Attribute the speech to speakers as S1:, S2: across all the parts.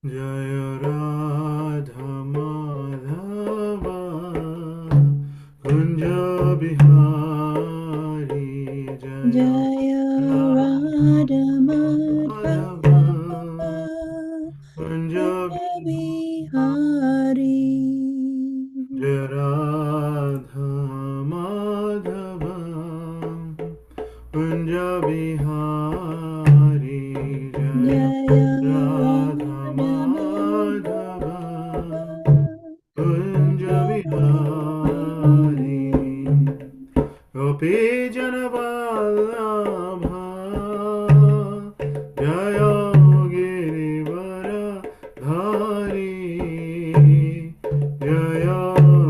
S1: Jaya Radha Madhava Kunja Bihari
S2: Jaya Radha Madhava
S1: Kunja
S2: Bihari.
S1: Jaya Radha Madhava Kunja Bihari
S2: Jaya
S1: Radha Madhava Kunja Bihari Gopi Janavallabha Jaya Girivara Dhari Jaya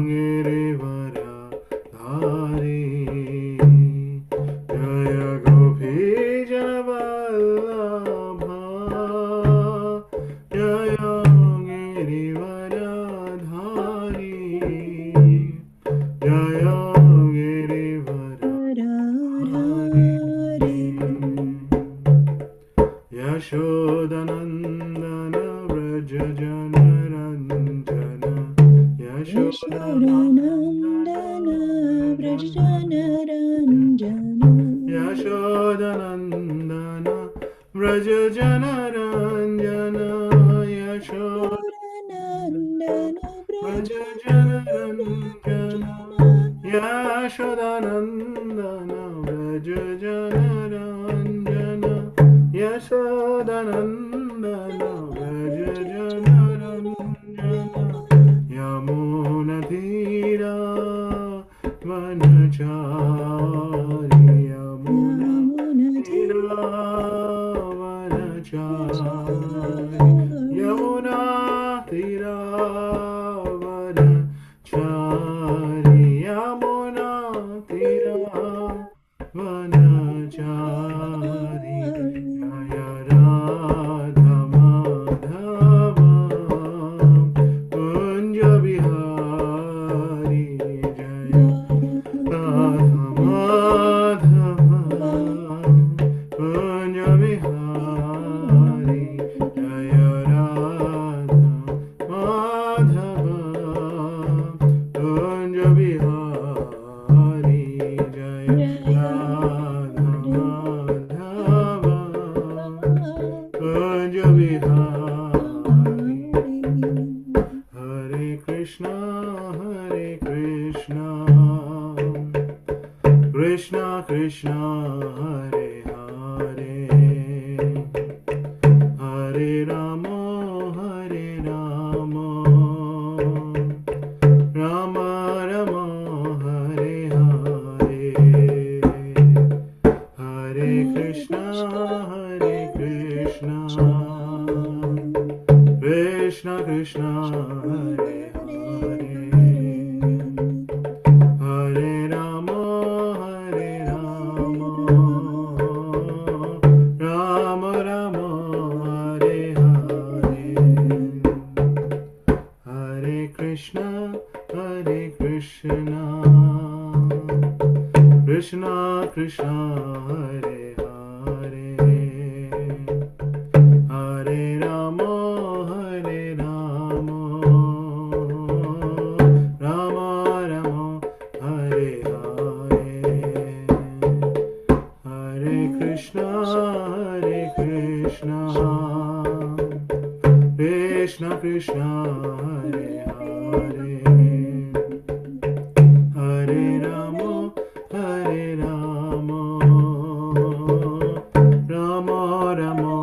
S1: Girivara Dhari Jaya Gopi Janavallabha Jaya Girivara Dhari Jaya Yashodanandana Vraja Janaranjana
S2: Yashodanandana Vrajanaranjana
S1: Yashodanandana Vraja Janaranjana
S2: Yashodanandana
S1: Vraja Janaranjana Yashodanandana Vraja Janaranjana Yashodanandana Vraja Janaranjana Yamuna Thira Vanachari Yamuna Thira Vanachari Yamuna Thira Vanachari Yamuna Thira Vanachari Jaya Radha Madhava Kunja Bihari Jaya Radha Madhava Kunja Bihari Jaya Radha Madhava Kunja Bihari Jaya Radha Madhava Kunja Bihari Hare Krishna Krishna Krishna Hare Hare Hare Rama Rama Rama Hare Hare Hare Krishna Krishna Krishna Hare Hare Hare Rama Rama Rama Hare Hare Hare Krishna Krishna Krishna Hare Hare Hare Rama Rama Rama Hare Hare Hare Krishna Krishna Krishna Hare Hare Hare Rama Rama Rama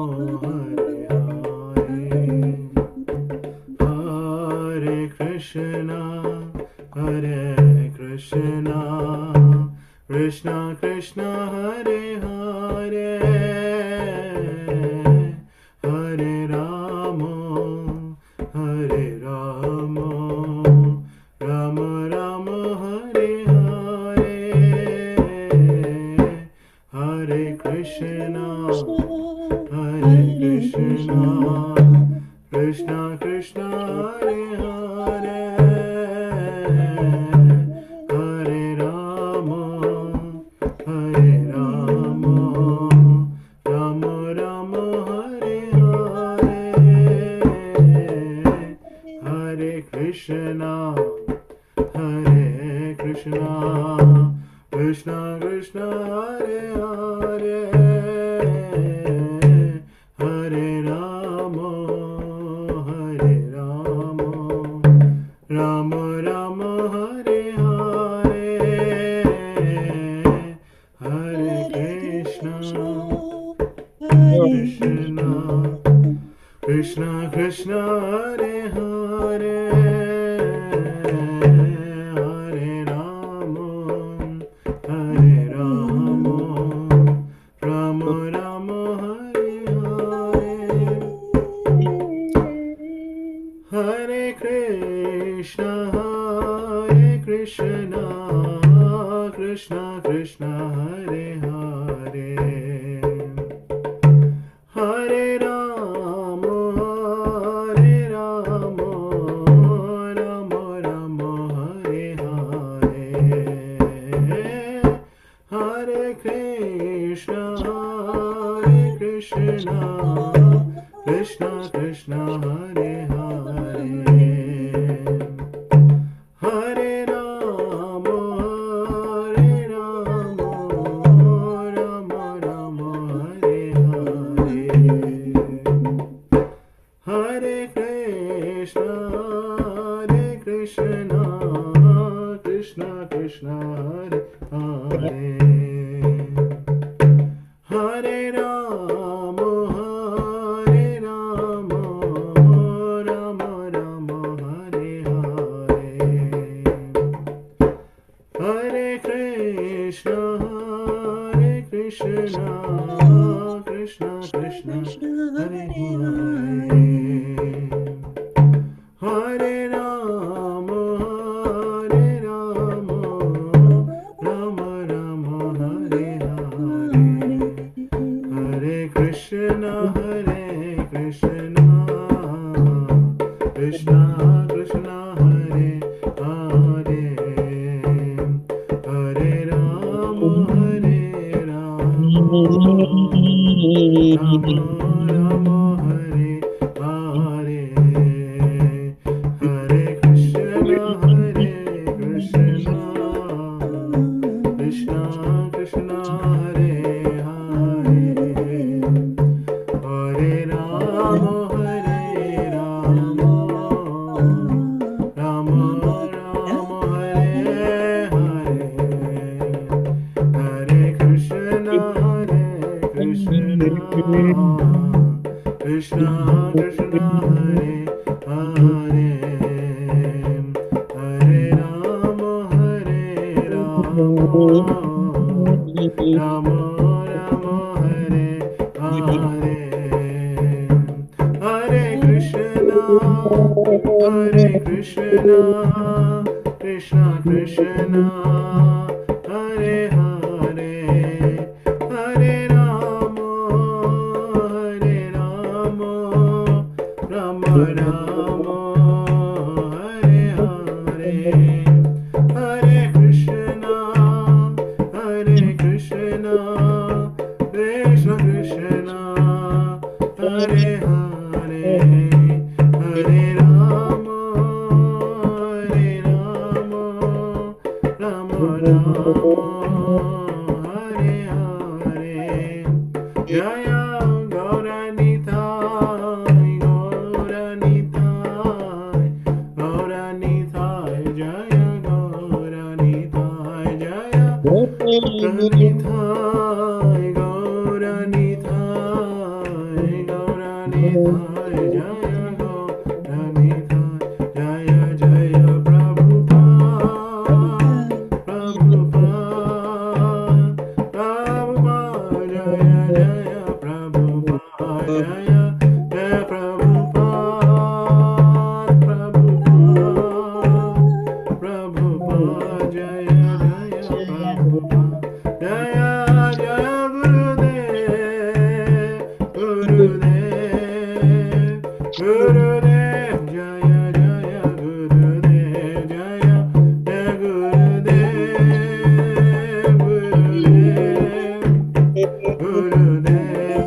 S1: Hare Hare Hare Krishna Krishna Krishna Hare Hare Hare Rama Rama Rama Hare Hare Hare Krishna Krishna Krishna Hare Hare Hare Rama Rama Rama Hare Hare Krishna Hare Hare Hare Rama Hare Rama Rama Rama Hare Hare Hare Krishna Krishna Krishna Krishna Hare Hare Hare Rama Hare Rama Rama Rama Hare Hare Hare Krishna Krishna Krishna Hare Hare Hare Rama Rama Rama Hare Hare Hare Krishna Krishna Krishna Hare Hare Hare Rama Rama Rama Hare Hare Hare Krishna Krishna Krishna Hare Hare Hare Rama Rama Rama Hare Hare Hare Krishna Krishna Krishna Hare Hare Hare Rama Rama Rama Hare Hare Hare Krishna Krishna Krishna Hare Hare Hare Rama Rama Hare Hare Hare Krishna Krishna Krishna Hare Hare Hare Rama Rama Rama Hare Hare Hare Krishna Krishna Krishna Hare Hare Hare Rama Rama Rama Hare Hare Hare Krishna Krishna Krishna Hare Hare Hare Rama Rama Rama Hare Hare Hare Krishna Krishna Krishna Hare Hare Hare Rama Rama Rama Hare Hare Jaya Gauranitai Gauranitai Jaya Gauranitai Jaya Gauranitai Gauranitai Jaya Gauranitai Jaya Jaya Prabhupada Jaya Jaya Prabhupada Jaya Jaya Prabhupada Jaya Jaya Prabhupada Jaya Jaya Gurudev Jaya Jaya Gurudev Jaya Jaya Gurudev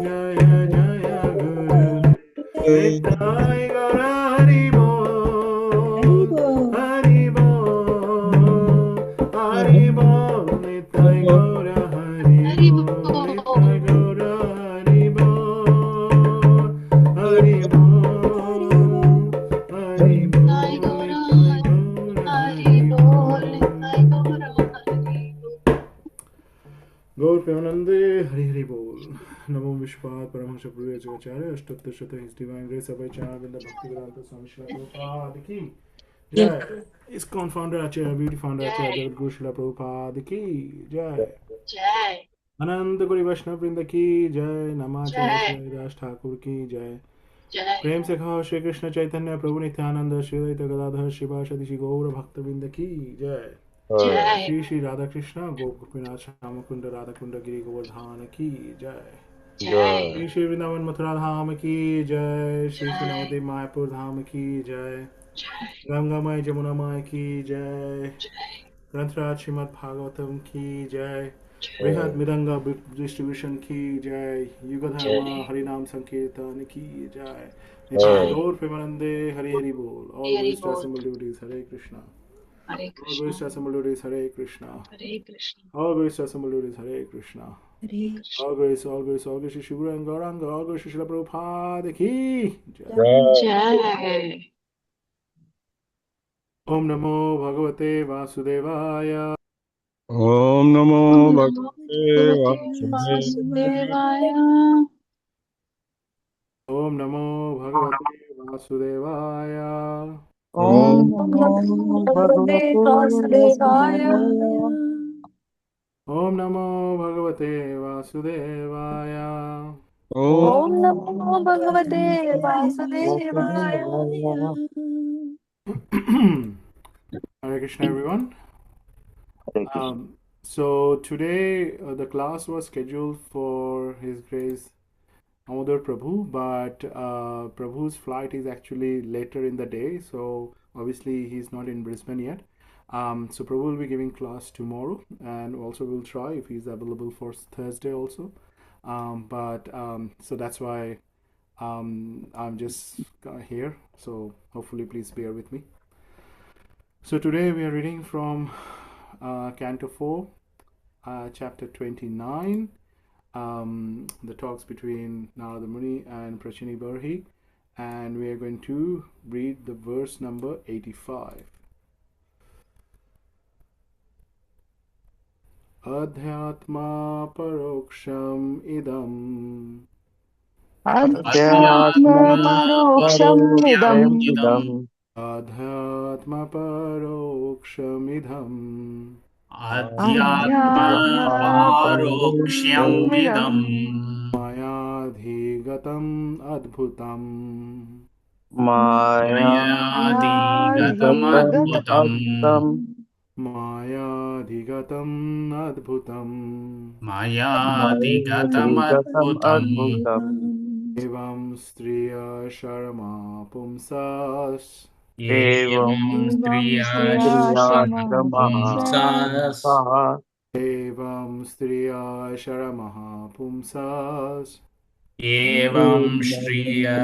S1: Jaya Jaya Gurudev Nitai Gaura Haribo Haribo Haribo Nitai Gaura Hari Bol. Namo Vishwat Paramahansa Purya Jagacharya Ashtattar Shata His Divine Grace Abhay Chanavinda Bhakti Vedanta Swami Srila Prabhupada Ki Jai. ISKCON founder Acharya, beauty founder Acharya, Jagat Guru Srila Prabhupada Ki Jai. Ananda Guri Vaishnava Vrinda Ki Jai. Namacharya Sri Haridas Thakur Ki Jai. प्रेम से कहो श्री कृष्ण चैतन्य प्रभु नित्यानंद श्री अद्वैत गदाधर शिवासदि श्री गौर भक्त वृंद की जय। श्री श्री राधा कृष्ण गोपिनाथ श्याम कुंड राधा कुंड गिरी गोवर्धन की जय। श्री श्री वृंदावन मथुरा धाम की जय। श्री श्री नवद्वीप मायापुर धाम की जय। गंगा माई जमुना माई की जय। ग्रंथराज श्रीमद् भागवतम की जय। बृहद मृदंगा डिस्ट्रीब्यूशन की जय। युग धर्मा हरिनाम संकीर्तन की जय। निताय गौर प्रेमानंदे हरि हरि बोल। All glories to assembled devotees. Hare Krishna. All glories to assembled devotees. Hare Krishna. All glories to assembled devotees. Hare Krishna.
S2: Hare
S1: All glories, all glories, all glories to Shri Guru and Gauranga. All glories to Srila Prabhupada ki jai. Om Namo Bhagavate Vasudevaya.
S3: Om Namo Bhagavate Vasudevaya.
S2: Vasudevaya.
S1: Om Namo Bhagavate Vasudevaya.
S3: Om
S2: Om
S3: Namo
S2: Namo
S3: Bhagavate
S2: Vasudevaya.
S3: Vasudevaya.
S1: Om Namo Bhagavate Vasudevaya.
S3: Om
S2: Om Namo Bhagavate Vasudevaya.
S3: Vasudevaya.
S1: Hare Krishna, everyone. So today the class was scheduled for His Grace Amodar Prabhu, but Prabhu's flight is actually later in the day, so obviously he's not in Brisbane yet. So Prabhu will be giving class tomorrow, and also we'll try if he's available for Thursday also. So that's why I'm just here. So hopefully, please bear with me. So today we are reading from Canto 4, chapter 29. The talks between Narada Muni and Prachini Barhi, and we are going to read the verse number 85. Adhyatma paroksham idam.
S3: Adhyatma
S2: Paroksham
S3: Paroksham
S2: idam.
S3: Idam.
S1: Adhyatma paroksham idam.
S4: Adhyatma
S3: Paroksham
S4: paroksham idam
S1: Mayadhigatam adbhutam.
S4: mayadigatam adbhutam
S1: Mayadhigatam adbhutam.
S4: mayadigatam adbhutam
S1: Evam striya sharma pumsas.
S4: evam striya sharma pumsas
S1: Evam striya sharma pumsas.
S4: evam striya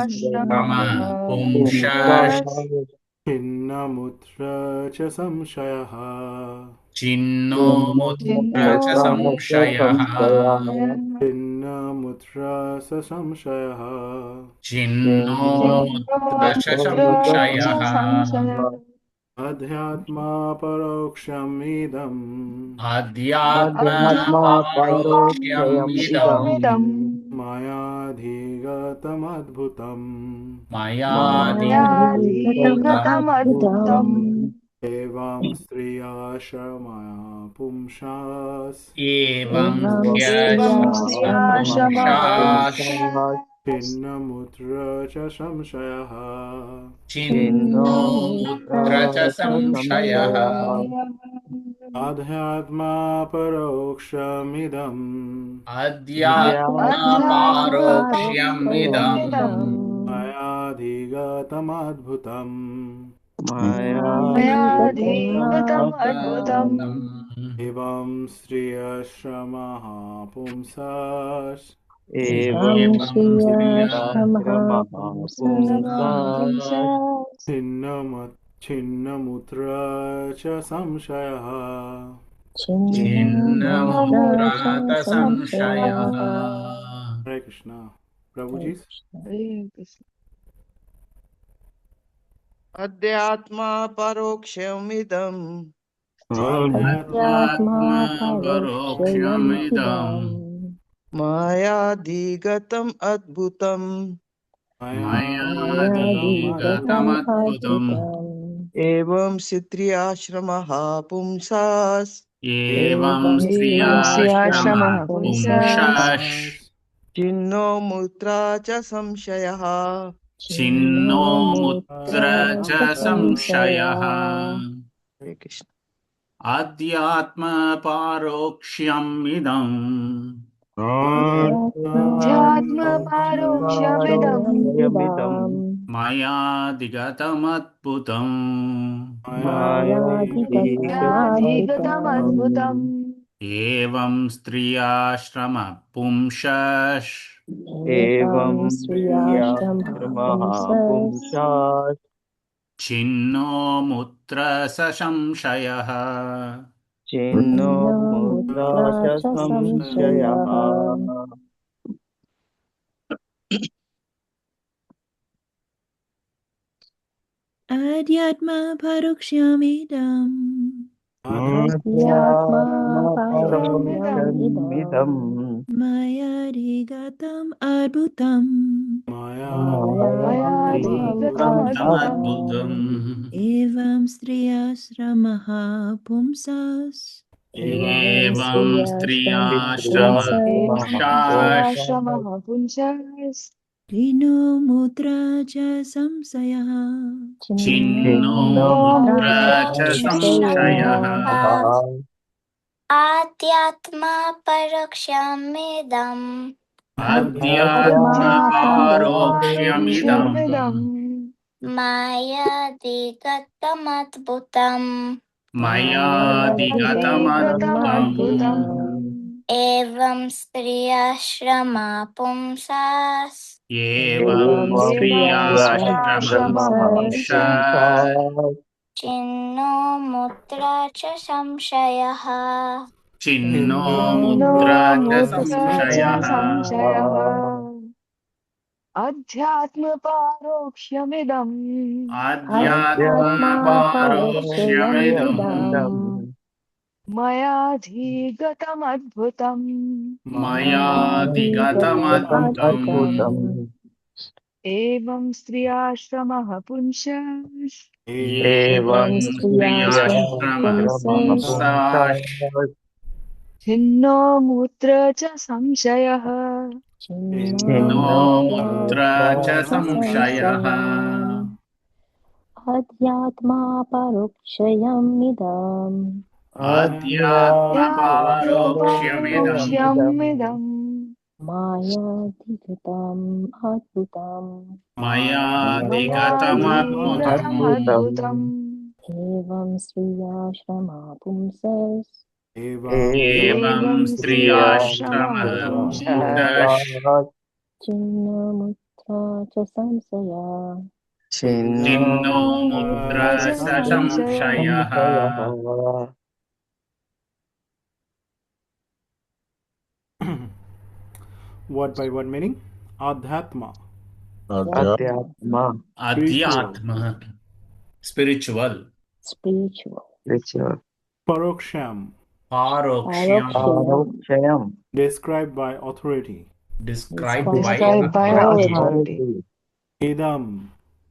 S4: sharma pumsas
S1: Chinnamutra cha samshayaha.
S4: chinno mutra cha samshayaha
S1: Chinnamutra sa samshayaha.
S4: chinno mutra cha samshayaha
S1: Adhyatma paroksham idam.
S4: Adhyatma
S3: Paroksham
S4: parokshyam
S3: Idam.
S4: idam
S1: Mayadhigatam adbhutam.
S4: mayadigatam adbhutam
S1: Evam striya sharmaya pumshas.
S4: evam
S2: Shriyashama
S4: shyashamahapumshas
S1: Chinnamutra cha samshayaha.
S4: chinno mutra cha samshayaha
S1: Adhyatma paroksham idam.
S4: Adhyatma parokshyam idam
S1: Mayadhigatam adbhutam.
S2: Mayadhigatam adbhutam
S4: adbhutam
S1: Evam shriyashramaha pumsas.
S4: evam sriya
S3: Pumsas.
S1: Chinnamutra cha samshayaha.
S4: Chinnamutrata samshayaha.
S1: Hare Krishna. Prabhuji.
S5: Adhyatma paroksham idam.
S1: Adhyatma
S4: Adhyatma paroksham idam
S3: मायाधिगतम् अद्भुतम्
S2: मायादिगतम्
S4: मायादिगतमद्भुतम्
S2: अद्भुतम्
S3: एवं स्त्रियाश्रमः पुंसास्
S4: एवं
S2: एवं
S4: स्त्रियाश्रमः
S2: स्त्रियाश्रमः पुंसास्
S4: पुंसाः
S3: छिन्नो मुत्रा च संशयः
S4: छिन्नो
S2: छिन्नो
S4: मुत्र
S2: मुद्रा
S4: च
S2: च
S4: संशयः
S2: संशयः
S3: हरे कृष्ण
S4: अध्यात्मपारोक्ष्यम् इदम्
S3: अध्यात्मपारोक्ष्यमिदम्
S2: अध्यात्मपारोक्ष्यमिदम्
S4: मया दिगतमद्भुतम्
S3: मायाधिगतमद्भुतम्
S2: मायादिगतमद्भुतम्
S4: एवं स्त्रियाश्रम पुंसः
S2: एवं
S3: एवं
S2: स्त्रियाश्रमः
S3: स्त्रियाश्रमः
S2: पुंसस्
S3: पुंसास्
S4: छिन्नो मुत्र संशयः
S3: छिन्नो
S2: न
S3: मुद्रा
S2: मुद्रा
S3: च
S2: च
S3: संशयः
S2: संशयः
S5: अध्यात्मपरोक्षमिदम्
S2: अध्यात्मा
S3: अध्यात्मपारोक्षमिदम्
S2: पारोक्षमिदम्
S5: मयाधिगतम् अद्भुतम्
S3: मायाधिगतम्
S2: मायादिगतमद्भुतम्
S4: तमद्भुतम्
S3: अद्भुतम्
S5: एवं स्त्रियाश्रमः पुंसास्
S2: एवं
S4: एवं
S2: स्त्रियाश्रमः
S4: स्त्रियाश्रम
S2: पुंसः
S3: स्त्रियाश्रमः
S1: एवं
S4: पुंसाः
S1: स्त्रियाश्रमः
S3: पुंसास्
S1: पुंसस्
S5: लीनो मुद्रा च संशयः
S2: छिन्नो
S4: छिन्नो
S3: छिन्नो
S2: मुद्रा
S4: मुत्र
S2: च
S3: मुद्रा
S4: च
S3: च
S2: संशयः
S4: संशयः
S3: संशयः
S6: आध्यात्मा परोक्षमिदम्
S2: अध्यात्मा
S4: अध्यात्मपारोक्ष्यमिदम्
S2: पारोक्षमिदम्
S1: अध्यात्मपारोक्ष्यमिदम्
S6: मायादिगतमद्भुतम्
S4: मयादिगतमद्भुतम्
S2: मायादिगतमद्भुतम्
S1: मायादिगतमद्भुतम्
S6: एवं स्त्रियाश्रमा पुंसास्
S4: एवं
S2: एवं
S3: एवं
S1: एवं
S4: स्त्रियाश्रम
S2: स्त्रियाश्रमः
S1: स्त्रियाश्रमः
S2: पुंसः
S4: पुंसः
S3: पुंसास्
S6: चिन्नो मुद्रा च संशयः
S4: छिन्नो
S2: छिन्नो
S1: छिन्नो
S4: मुत्र च
S1: मुद्रा च
S4: संशयः
S1: संशयः
S3: संशयः
S1: अध्यात्मपारोक्ष्यमिदम्
S2: अध्यात्मा
S4: अध्यात्मपारोक्ष्यमिदम्
S2: पारोक्षयमिदम्
S3: अध्यात्मपारोक्षमिदम्
S1: मयाधिगतमद्भुतम्
S3: मयाधिगतम्
S4: मयादिगतमद्भुतम्
S2: मायादिगतमद्भुतम्
S3: अद्भुतम्
S1: एवं स्त्रियाश्रमः पुंसस्
S4: एवं
S2: एवं
S3: एवं
S2: स्त्रियाश्रमः
S4: स्त्रियाश्रम
S3: स्त्रियाश्रमः
S2: पुंसः
S4: पुंसाः
S3: पुंसास्
S1: छिन्नो मुत्र च संशयः
S2: छिन्नो
S4: छिन्नो
S3: छिन्नो
S2: मुद्रा
S4: मुत्र
S3: मुद्रा
S4: च
S2: च
S4: संशयः
S2: संशयः अध्यात्मा परोक्षयमिदम्
S4: अध्यात्मपारोक्ष्यमिदम्
S1: अध्यात्मपारोक्ष्यमिदम्
S2: मायाधिगतम् अद्भुतम्
S4: मयादिगतमद्भुतम्
S3: अद्भुतम्
S1: मयाधिगतमद्भुतम्
S2: एवं स्त्रियाश्रमा पुंसस्
S3: एवं
S4: एवं
S1: एवं
S4: स्त्रियाश्रम
S1: स्त्रियाश्रमः
S4: पुंसः
S1: पुंसस्
S3: स्त्रियाश्रमः
S2: छिन्नमुत्रा च संशया
S3: छिन्नो
S4: छिन्नो मुत्र
S1: छिन्नमुद्रा च
S4: स
S1: संशयः
S4: संशयः
S3: संशयः
S1: Word by word meaning Adhyatma
S3: अध्यात्म
S1: spiritual
S4: अध्यात्म spiritual
S2: spiritual
S3: spiritual
S1: Paroksham
S4: पारोक्ष्यम्
S2: Parokshayam
S3: आरोक्षयम्
S1: described by authority
S4: described by
S2: described by
S1: described by
S4: authority
S2: authority
S1: authority
S3: authority
S1: Idam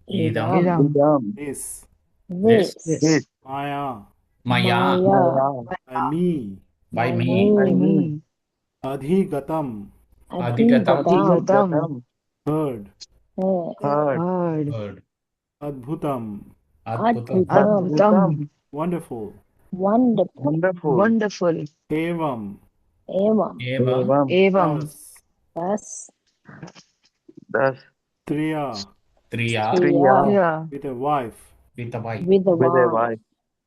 S4: idam
S2: idam
S1: Idam
S3: idam
S1: this
S4: this
S2: this
S3: this
S1: Maya
S4: maya
S2: maya
S3: maya
S1: by me
S4: by
S2: by
S4: me
S3: by
S1: by
S2: me
S3: me
S1: me Adhigatam
S4: adhikatam
S2: adhigatam
S1: Adhigatam
S3: adhigatam
S1: heard
S2: heard
S3: heard
S1: heard
S4: word
S1: Adbhutam
S4: adbhutam
S2: adbhutam
S3: adbhutam
S1: Adbhutam wonderful
S2: wonderful
S3: wonderful
S1: wonderful Evam
S2: evam
S4: evam
S3: evam
S1: thus
S2: thus
S3: thus
S1: Triya
S4: triya
S3: striya
S2: striya
S1: yeah with a wife
S4: with a wife
S2: with a
S3: with a
S2: wife
S3: wife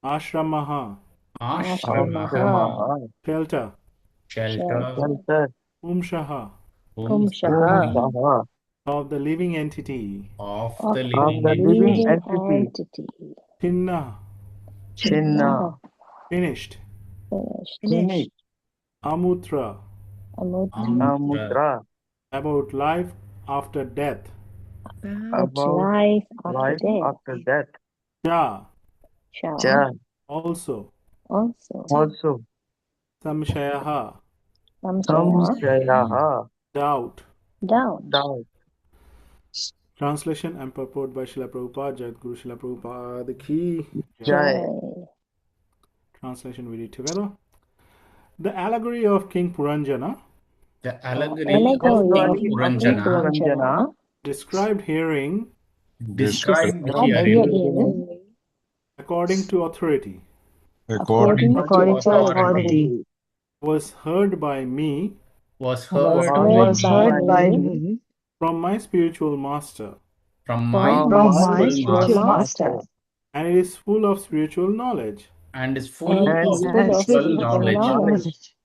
S1: Ashramaha
S2: ashramaha
S4: ashramaha
S3: ashramaha
S1: shelter
S4: shelter
S2: shelter
S3: shelter
S1: Pumshaha
S2: pumsaha
S4: pumsaha
S3: pumsaha
S1: of the living entity
S4: of
S2: of
S4: the
S2: the
S3: of
S4: living
S3: the living
S2: living
S4: entity
S3: entity
S2: entity
S1: Chinna
S2: chinnaha
S3: chinna
S1: finished
S2: finished
S3: finished
S4: finished
S1: Amutra
S2: amutra
S4: amutra
S3: amutra
S1: about life after death
S2: about
S3: about
S2: life after
S3: life
S2: death
S3: after death
S1: Cha
S2: sha
S3: cha
S1: also
S2: also
S3: also
S1: Samshayaha
S3: Samshayaha.
S1: doubt.
S2: Doubt.
S3: Doubt.
S1: Translation and purport by Srila Prabhupada, Jaguru Srila Prabhupada ki Jai.
S3: Jai.
S1: Translation we read together. The allegory of King Puranjana,
S4: The allegory of
S2: Allegory
S4: King
S2: of King
S4: Puranjana,
S2: Puranjana,
S1: described herein
S4: described
S2: described
S4: herein
S2: herein
S1: according to authority,
S2: according to
S4: according to
S2: authority,
S4: authority,
S1: was heard by me
S4: was
S2: was
S4: heard
S2: heard
S4: by
S2: by
S4: me
S2: me
S1: from my spiritual master,
S4: from my
S2: from
S3: From
S2: my
S3: my
S4: spiritual
S2: spiritual
S4: master,
S2: master,
S1: and it is full of spiritual knowledge.
S4: and is
S2: and
S4: full
S2: it
S3: and
S4: of
S2: is full of
S4: spiritual
S2: spiritual
S4: knowledge.
S2: knowledge.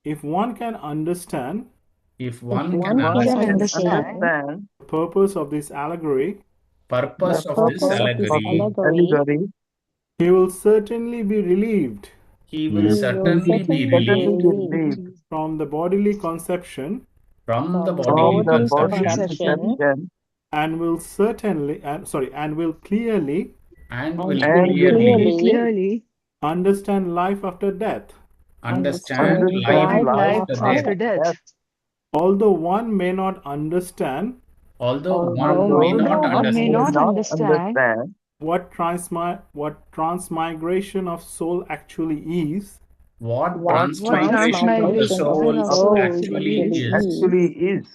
S1: If one can understand
S4: If
S2: If
S4: one
S2: one
S4: can
S3: one
S2: can
S3: can
S4: understand
S2: understand
S1: the purpose of this allegory,
S2: the
S4: purpose of this
S2: purpose of this
S4: allegory,
S2: allegory,
S1: he will certainly be relieved
S4: he
S2: he
S4: will
S2: will
S4: certainly be
S2: certainly be
S4: relieved
S2: relieved
S1: from the bodily conception
S4: from the
S2: from the
S4: bodily
S3: from the
S2: bodily
S3: bodily
S4: conception
S2: conception
S3: conception
S1: and will certainly and will clearly
S4: and
S2: and
S4: will
S2: will
S3: and will
S4: clearly
S2: clearly
S1: understand life after death.
S4: understand
S2: understand
S4: life
S3: understand life
S2: life
S4: after death.
S2: after
S3: after death.
S1: Although one may not understand
S4: Although
S2: Although
S4: one may
S3: Although
S2: one
S4: not
S3: one may
S2: may
S4: understand
S3: not
S2: not understand
S3: understand
S1: what transmigration of soul actually is,
S4: what
S3: what
S2: what
S4: transmigration of the
S2: transmigration of
S4: soul
S2: the
S3: soul
S2: soul
S4: actually is,
S3: actually is,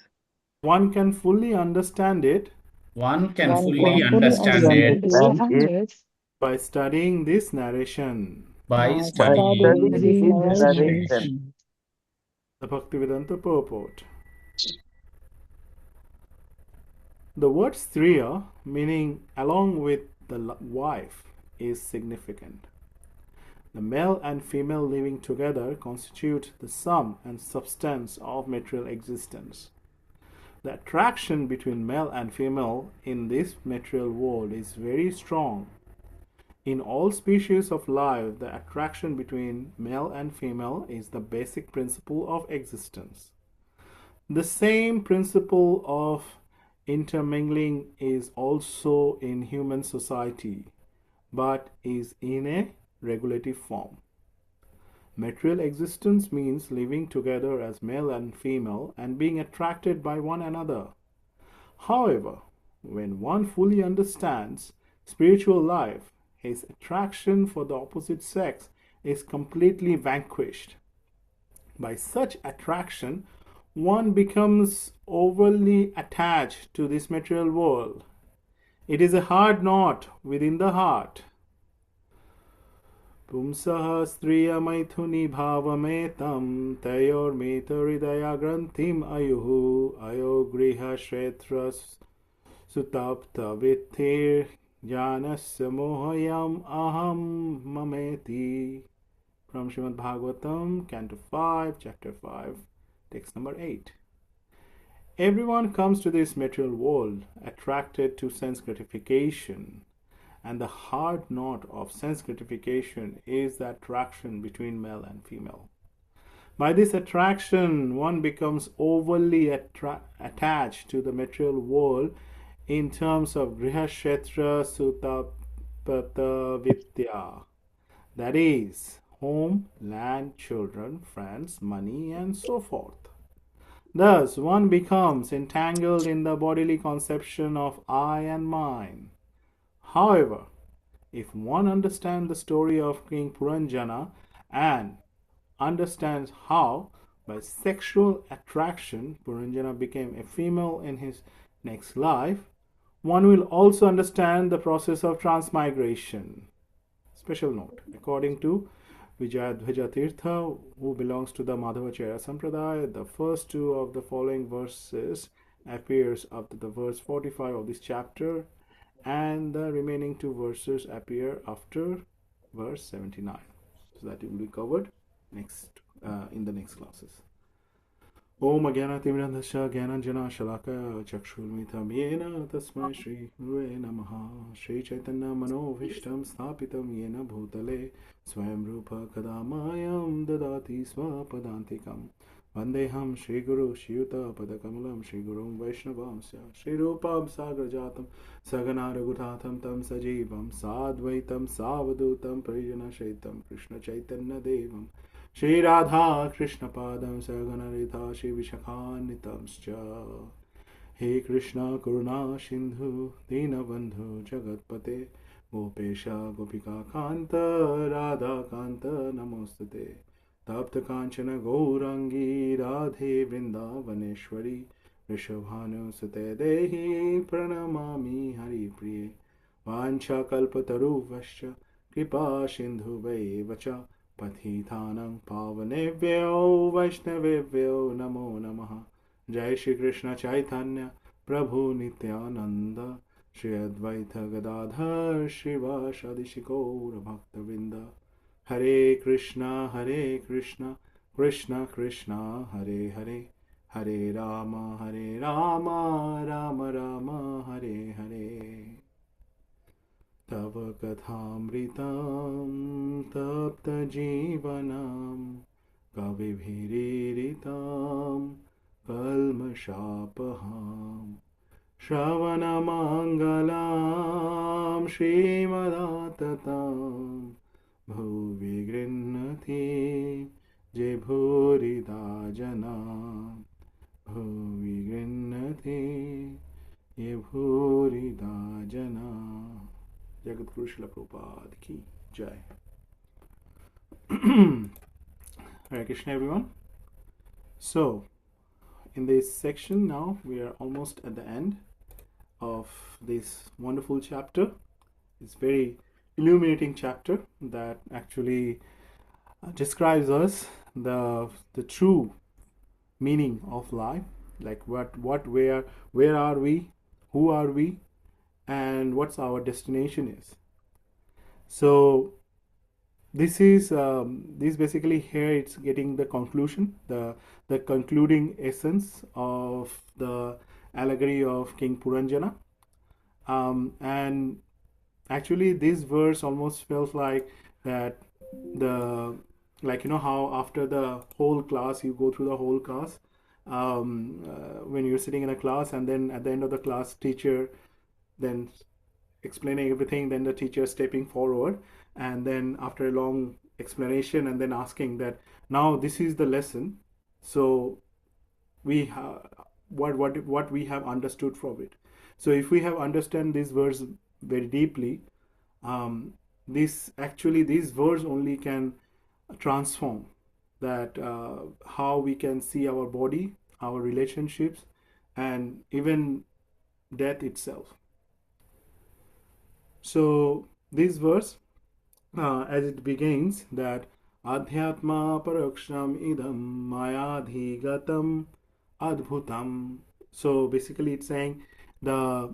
S1: one can fully understand it
S4: one can
S2: one
S4: fully
S2: can fully
S4: understand it
S3: understand
S2: understand
S3: it
S2: it
S1: by studying this narration.
S4: by
S3: by
S4: studying
S3: studying
S2: studying
S3: this
S2: this
S4: this
S3: narration.
S4: narration.
S2: narration.
S1: The Bhaktivedanta purport. The word striya, meaning along with the wife, is significant. The male and female living together constitute the sum and substance of material existence. The attraction between male and female in this material world is very strong. In all species of life, the attraction between male and female is the basic principle of existence. The same principle of intermingling is also in human society, but is in a regulative form. Material existence means living together as male and female and being attracted by one another. However, when one fully understands spiritual life, his attraction for the opposite sex is completely vanquished. By such attraction, one becomes overly attached to this material world. It is a hard knot within the heart. Pumsaha striya maithuni bhavametam tayormita hridaya granthim ayuhu ayo griha shetra sutapta vitthir janasya mohayam aham mameti. From Śrīmad-Bhāgavatam, Canto 5, Chapter 5, text number 8. Everyone comes to this material world attracted to sense gratification, and the hard knot of sense gratification is the attraction between male and female. By this attraction, one becomes overly attached to the material world in terms of griha-kshetra sutapata vidya, that is, home, land, children, friends, money, and so forth. Thus, one becomes entangled in the bodily conception of I and mine. However, if one understands the story of King Puranjana and understands how, by sexual attraction, Puranjana became a female in his next life, one will also understand the process of transmigration. Special note, according to Vijayadhvaja Tirtha, who belongs to the Madhavacharya Sampradaya, the first two of the following verses appears after the verse 45 of this chapter, and the remaining two verses appear after verse 79. So that will be covered next in the next classes. Om Agyanatimirandhasya Gyananjana Shalaka Chakshurmitam Yena Tasmai Shri Gurave Namaha Shri Chaitanya Manovishtam Sthapitam Yena Bhutale Swayam Rupa Kadamayam Dadati Swapadantikam Vandeham Shri Guru Shiyuta Padakamalam Shri Gurum Vaishnavamsya Shri Rupam Sagrajatam Sagana Ragutatam Tam Sajivam Sadvaitam Savadutam Parijana Shaitam Krishna Chaitanya Devam Shri Radha Krishna Padam Saganarita Shri Vishakanitamscha. He Krishna Karuna Sindhu Dinabandhu Jagatpate Gopesha Gopika Kanta Radha Kanta Namostate Tapta Kanchana Gaurangi Radhe Vrindavaneshwari Rishabhanu Sute Dehi Pranamami Hari Priye Vancha Kalpataru Vascha Kripa Sindhu Vacha Patithanam Pavanevyo Vaishnavevyo Namo Namaha Jai Shri Krishna Chaitanya Prabhu Nityananda Shri Advaita Gadadhar Shivasadi Shikora Bhaktavinda Hare Krishna Krishna Krishna Hare Hare Hare Rama Rama Rama Hare Hare Tava Kathamritam Tapta Jivanam Kavibhiriritam Kalmashapaham Shravanamangalam Śrīmad-Bhāgavatam Bhuvi Grinnati Jebhurida Janam Bhuvi Grinnati Jebhurida Janam. Jagat Guru Srila Prabhupada ki Jai. Hare Krishna everyone. So in this section now we are almost at the end of this wonderful chapter. It's very illuminating chapter that actually describes us the true meaning of life, like where are we, who are we, and what's our destination is. So this is this basically here it's getting the conclusion, the concluding essence of the allegory of King Puranjana, and actually this verse almost felt like that how after the whole class you go through the whole class, when you're sitting in a class and then at the end of the class teacher then explaining everything, then the teacher stepping forward and then after a long explanation and then asking that now this is the lesson, so we have what we have understood from it. So if we have understand this verse very deeply, this verse only can transform that how we can see our body, our relationships, and even death itself. So this verse, as it begins, that Adhyatma Paroksham Idam Mayadhigatam Adbhutam. So basically it's saying this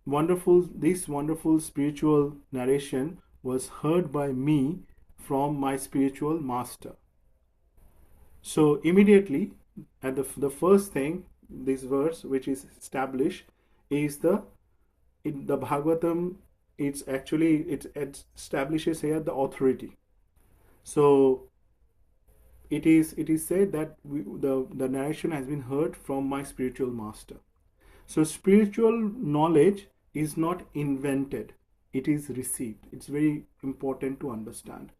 S1: wonderful spiritual narration was heard by me from my spiritual master. So immediately at the first thing, this verse which is established is the Bhagavatam. It establishes here the authority. So it is said that the narration has been heard from my spiritual master. So spiritual knowledge is not invented, it is received. It's very important to understand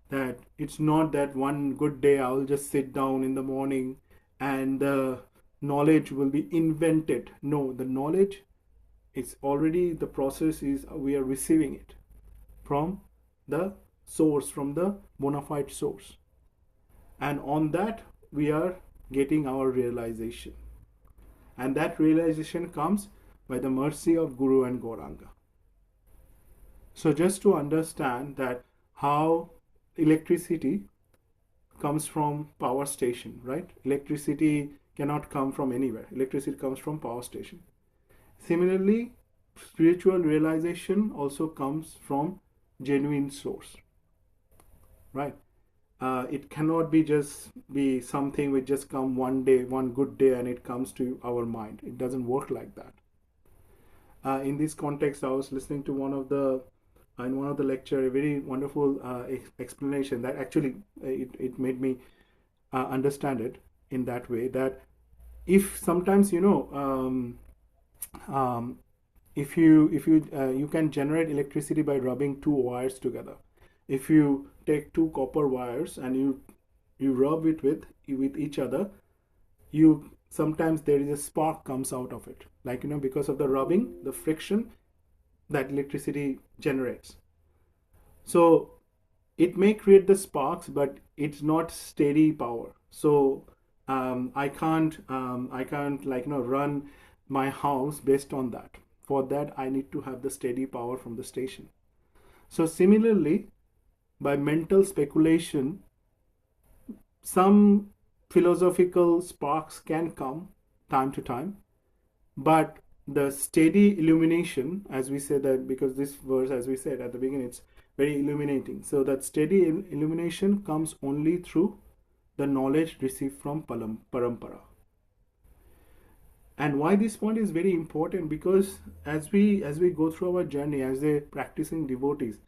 S1: that it's not that one good day I'll just sit down in the morning and the knowledge will be invented. No, the knowledge, it's already, the process is we are receiving it from the source, from the bona fide source, and on that we are getting our realization, and that realization comes by the mercy of Guru and Gauranga. So just to understand that how electricity comes from power station, right? Electricity cannot come from anywhere. Electricity comes from power station. Similarly, spiritual realization also comes from genuine source, right? It cannot be something which just come one day, one good day, and it comes to our mind. It doesn't work like that. In this context, I was listening to in one of the lecture, a very wonderful explanation that actually it made me understand it in that way, that if sometimes if you can generate electricity by rubbing two wires together. If you take two copper wires and you you rub it with each other, you sometimes there is a spark comes out of it, like because of the rubbing, the friction that electricity generates. So it may create the sparks, but it's not steady power. So I can't run my house based on that. For that, I need to have the steady power from the station. So similarly, by mental speculation, some philosophical sparks can come time to time, but the steady illumination, as we said, that because this verse, as we said at the beginning, it's very illuminating. So that steady illumination comes only through the knowledge received from parampara. And why this point is very important, because as we go through our journey as a practicing devotees,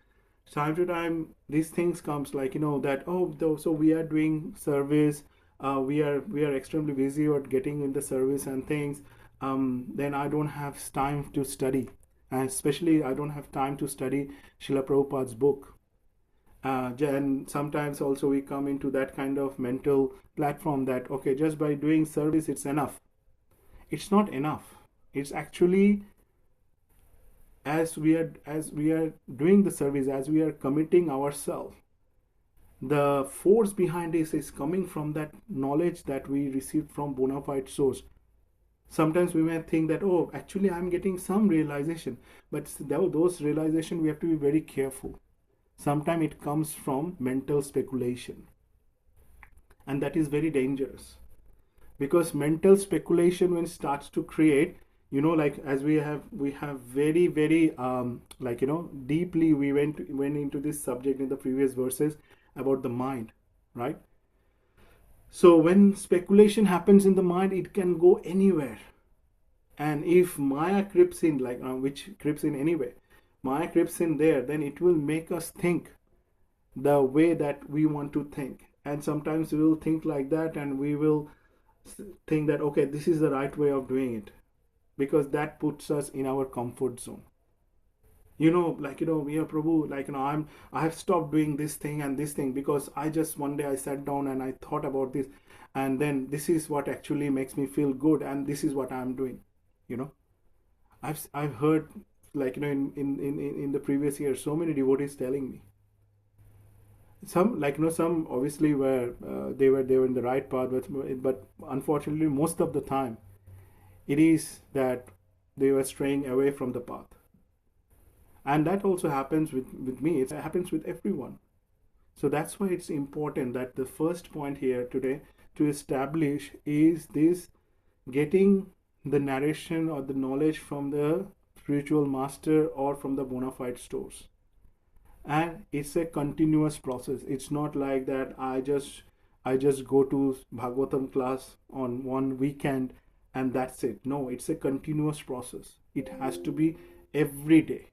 S1: time to time these things comes, like that so we are doing service, we are extremely busy at getting in the service and things, then I don't have time to study, and especially I don't have time to study Srila Prabhupada's book. And sometimes also we come into that kind of mental platform that okay, just by doing service it's enough. It's not enough. It's actually, as we are doing the service, as we are committing ourselves, the force behind this is coming from that knowledge that we received from bona fide source. Sometimes we may think that, oh, actually I'm getting some realization, but those realization we have to be very careful. Sometimes it comes from mental speculation, and that is very dangerous, because mental speculation, when it starts to create, like as we have very deeply we went into this subject in the previous verses about the mind, right? So when speculation happens in the mind, it can go anywhere. And if Maya creeps in, which creeps in anyway, Maya creeps in there, then it will make us think the way that we want to think. And sometimes we will think like that, and we will think that, okay, this is the right way of doing it, because that puts us in our comfort zone. We are Prabhu, I have stopped doing this thing and this thing because one day I sat down and I thought about this, and then this is what actually makes me feel good, and this is what I'm doing. I've heard, in the previous year, so many devotees telling me. Some some obviously were they were in the right path, but unfortunately most of the time it is that they were straying away from the path. And that also happens with me. It happens with everyone. So that's why it's important that the first point here today to establish is this: getting the narration or the knowledge from the spiritual master or from the bona fide source. And it's a continuous process. It's not like that I just go to Bhagavatam class on one weekend and that's it. No, it's a continuous process. It has to be every day.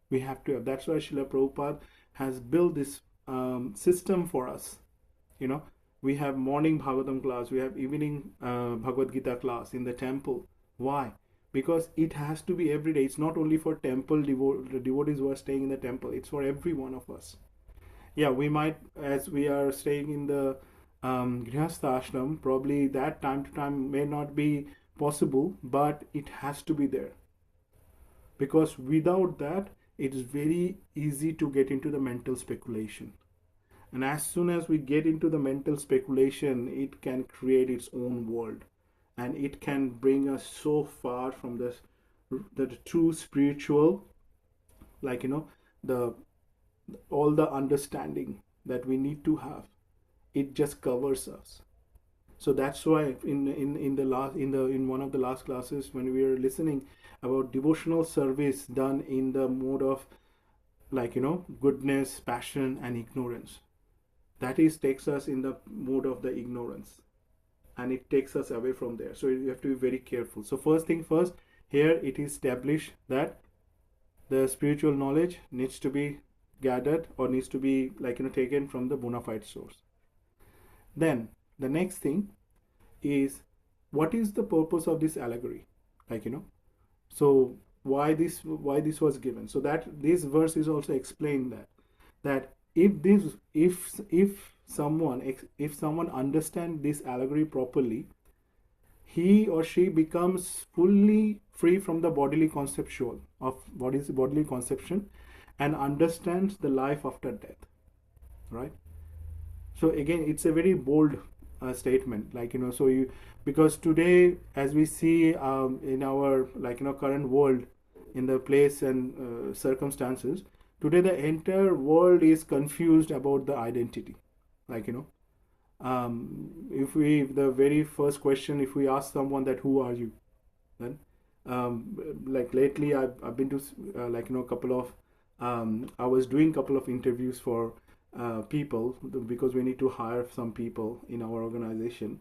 S1: We have to have. That's why Srila Prabhupada has built this system for us. We have morning Bhagavatam class, we have evening Bhagavad Gita class in the temple. Why? Because it has to be every day. It's not only for temple devotees who are staying in the temple. It's for every one of us. Yeah, we might, as we are staying in the Grihastha ashram, probably that time to time may not be possible, but it has to be there. Because without that, it is very easy to get into the mental speculation. And as soon as we get into the mental speculation, it can create its own world. And it can bring us so far from the true spiritual, all the understanding that we need to have. It just covers us. So that's why in one of the last classes, when we were listening about devotional service done in the mode of goodness, passion, and ignorance, that takes us in the mode of the ignorance. And it takes us away from there. So you have to be very careful. So first thing first, here it is established that the spiritual knowledge needs to be gathered or needs to be taken from the bona fide source. Then the next thing is, what is the purpose of this allegory? So why this was given? So that this verse is also explained that if if someone understands this allegory properly, he or she becomes fully free from the bodily conceptual of what is bodily conception and understands the life after death, right? So again, it's a very bold statement, like, you know, so you, because today, as we see in our, like, you know, current world, in the place and circumstances, today the entire world is confused about the identity, like, you know, if the very first question, if we ask someone that who are you, then like lately I've been to like, you know, couple of I was doing couple of interviews for people, because we need to hire some people in our organization,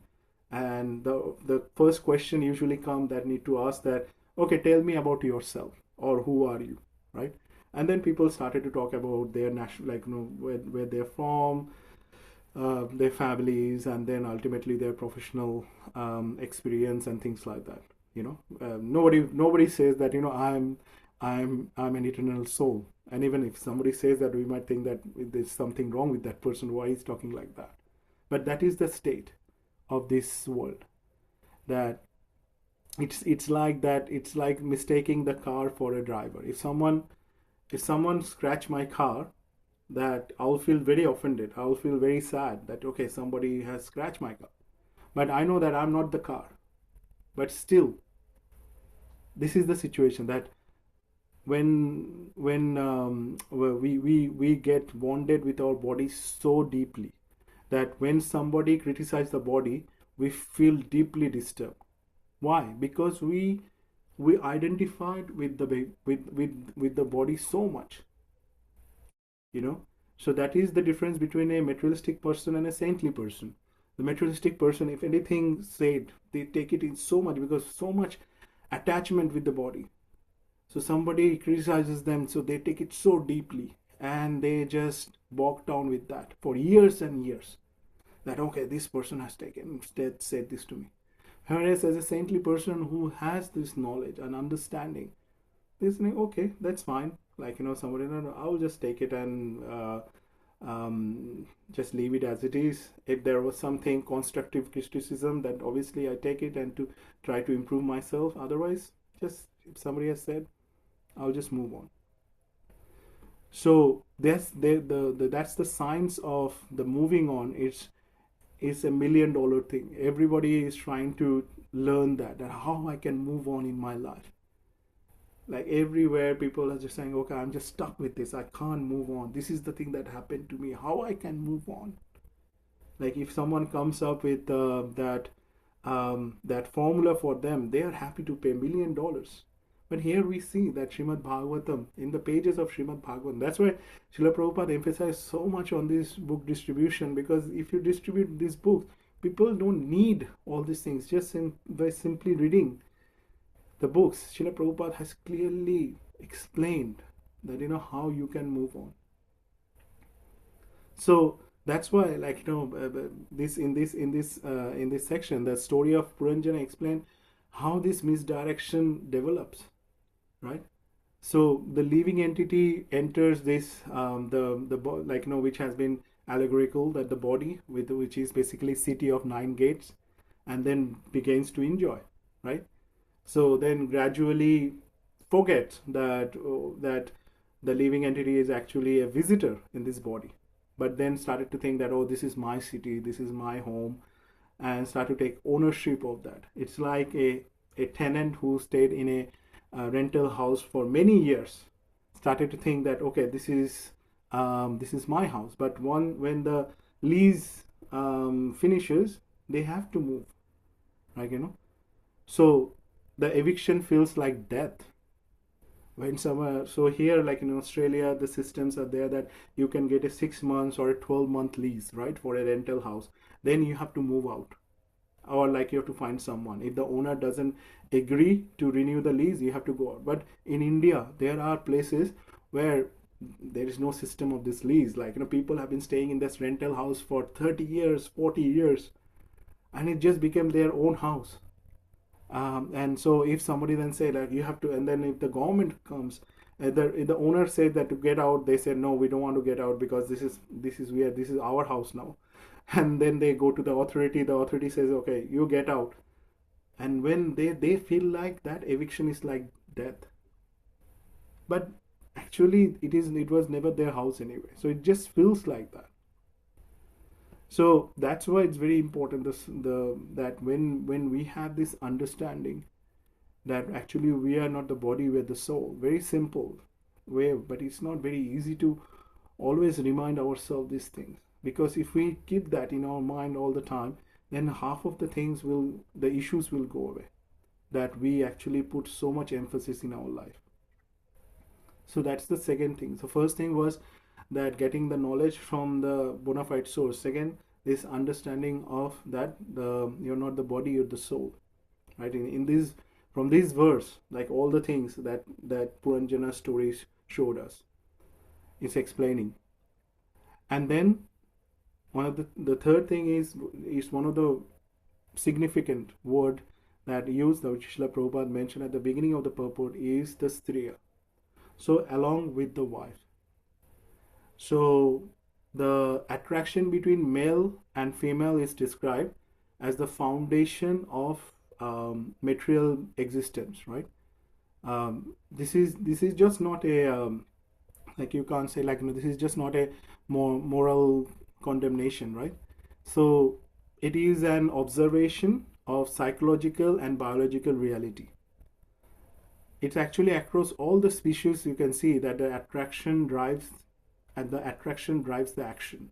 S1: and the first question usually come that need to ask that, okay, tell me about yourself, or who are you, right? And then people started to talk about their national, like, you know, where they're from, their families, and then ultimately their professional experience and things like that, you know. Nobody says that, you know, I'm an eternal soul. And even if somebody says that, we might think that there's something wrong with that person, why he's talking like that. But that is the state of this world, that it's like that. It's like mistaking the car for a driver. If someone scratch my car, that I'll feel very offended, I'll feel very sad that, okay, somebody has scratched my car, but I know that I'm not the car. But still, this is the situation, that when we get bonded with our body so deeply, that when somebody criticizes the body, we feel deeply disturbed. Why? Because we identified with the body so much, you know. So that is the difference between a materialistic person and a saintly person. The materialistic person, if anything said, they take it in so much, because so much attachment with the body. So somebody criticizes them, so they take it so deeply, and they just bog down with that for years and years, that, okay, this person has said this to me. Whereas as a saintly person who has this knowledge and understanding, is like, okay, that's fine, like, you know, somebody, no, I'll just take it and just leave it as it is. If there was something constructive criticism, then obviously I take it and to try to improve myself. Otherwise, just if somebody has said, I'll just move on. So that's the science of the moving on. It's $1 million thing. Everybody is trying to learn that how I can move on in my life. Like everywhere, people are just saying, okay, I'm just stuck with this, I can't move on, this is the thing that happened to me, how I can move on. Like if someone comes up with that formula for them, they are happy to pay $1 million. But here we see that Śrīmad-Bhāgavatam, in the pages of Śrīmad-Bhāgavatam, that's why Srila Prabhupada emphasized so much on this book distribution, because if you distribute this book, people don't need all these things. Just by simply reading the books, Srila Prabhupada has clearly explained that, you know, how you can move on. So that's why, like, you know, in this section, the story of Puranjana explained how this misdirection develops, right? So the living entity enters this like, you know, which has been allegorical, that the body, which is basically city of 9 gates, and then begins to enjoy, right? So then gradually forget that the living entity is actually a visitor in this body, but then started to think that, oh, this is my city, this is my home, and start to take ownership of that. It's like a tenant who stayed in a rental house for many years, started to think that, okay, this is my house. But when the lease finishes, they have to move, like, you know. So the eviction feels like death when somewhere. So here, like in Australia, the systems are there that you can get a 6 months or a 12-month lease, right, for a rental house. Then you have to move out, or like you have to find someone. If the owner doesn't agree to renew the lease, you have to go out. But in India, there are places where there is no system of this lease. Like, you know, people have been staying in this rental house for 30 years, 40 years, and it just became their own house. And so if somebody then say like you have to, and then if the government comes, the owner said that to get out, they said no, we don't want to get out because this is our house now. and then they go to the authority says, okay, you get out. And when they feel like that eviction is like death, but actually it was never their house anyway, so it just feels like that. So that's why it's very important that when we have this understanding that actually we are not the body, we're the soul, very simple way, but it's not very easy to always remind ourselves these things, because if we keep that in our mind all the time, then half of the issues will go away, that we actually put so much emphasis in our life. So that's the second thing. So first thing was that getting the knowledge from the bona fide source. Second, this understanding of that you're not the body, you're the soul, right? In this, from this verse, like all the things that Puranjana stories showed us, it's explaining. And then one of the third thing is one of the significant word that used, which Srila Prabhupada mentioned at the beginning of the purport, is the striya. So along with the wife. So the attraction between male and female is described as the foundation of material existence, right? This is just not a like, you can't say like, this is just not a moral condemnation, right? So it is an observation of psychological and biological reality. It's actually across all the species. You can see that the attraction drives the action.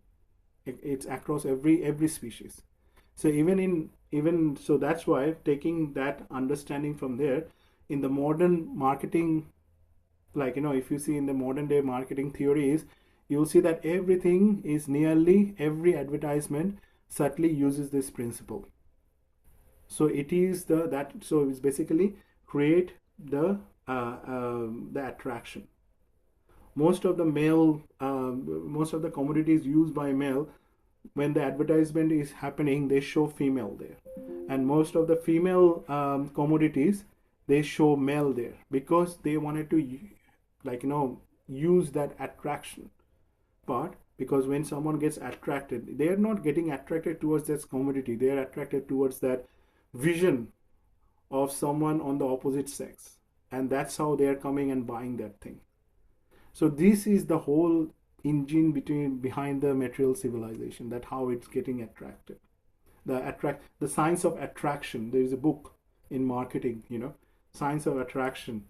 S1: It's across every species. So even so, that's why taking that understanding from there, in the modern marketing, like, if you see in the modern day marketing theories, you'll see that nearly every advertisement subtly uses this principle. So it is so it's basically create the attraction. Most of the commodities used by male, when the advertisement is happening, they show female there, and most of the female commodities, they show male there, because they wanted to use that attraction part. Because when someone gets attracted, they are not getting attracted towards that commodity, they are attracted towards that vision of someone on the opposite sex, and that's how they are coming and buying that thing. So this is the whole engine behind the material civilization, that how it's getting attracted. The science of attraction. There is a book in marketing, science of attraction,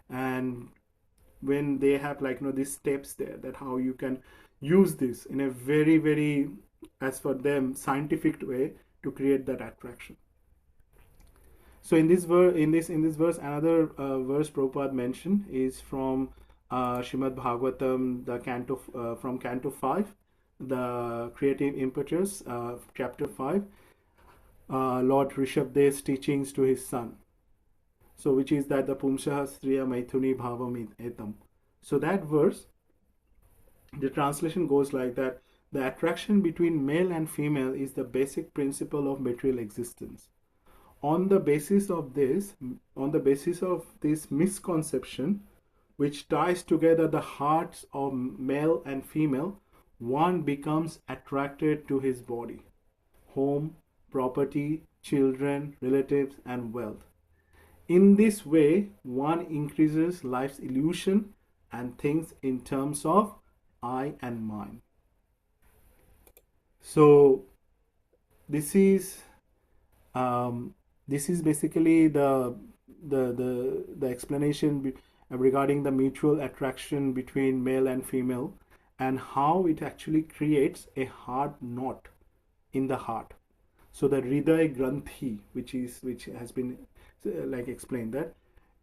S1: and when they have these steps there, that how you can use this in a very, very, as for them, scientific way to create that attraction. So in this verse, another verse Prabhupada mentioned is from Śrīmad-Bhāgavatam, the from Canto 5, the Creative Impetus, chapter 5, Lord Rishabhde's teachings to his son. So which is that the Pumsaha Striya Maithuni Bhavam Etam. So that verse, the translation goes like that: the attraction between male and female is the basic principle of material existence. On the basis of this misconception, which ties together the hearts of male and female, one becomes attracted to his body, home, property, children, relatives, and wealth. In this way, one increases life's illusion and thinks in terms of I and mine. So this is basically the explanation regarding the mutual attraction between male and female, and how it actually creates a hard knot in the heart. So the Hridaya Granthi, which has been explained, that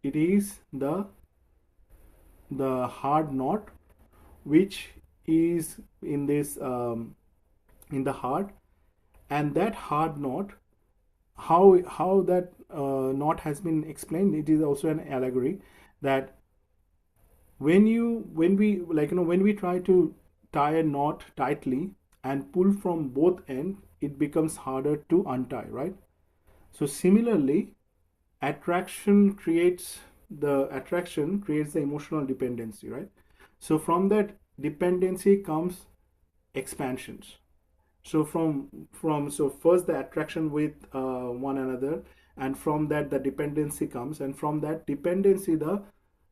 S1: it is the hard knot which is in this in the heart, and that hard knot, how that knot has been explained, it is also an allegory that when we try to tie a knot tightly and pull from both ends, it becomes harder to untie, right? So similarly, attraction creates the emotional dependency, right? So from that dependency comes expansions, So so first the attraction with one another, and from that the dependency comes, and from that dependency the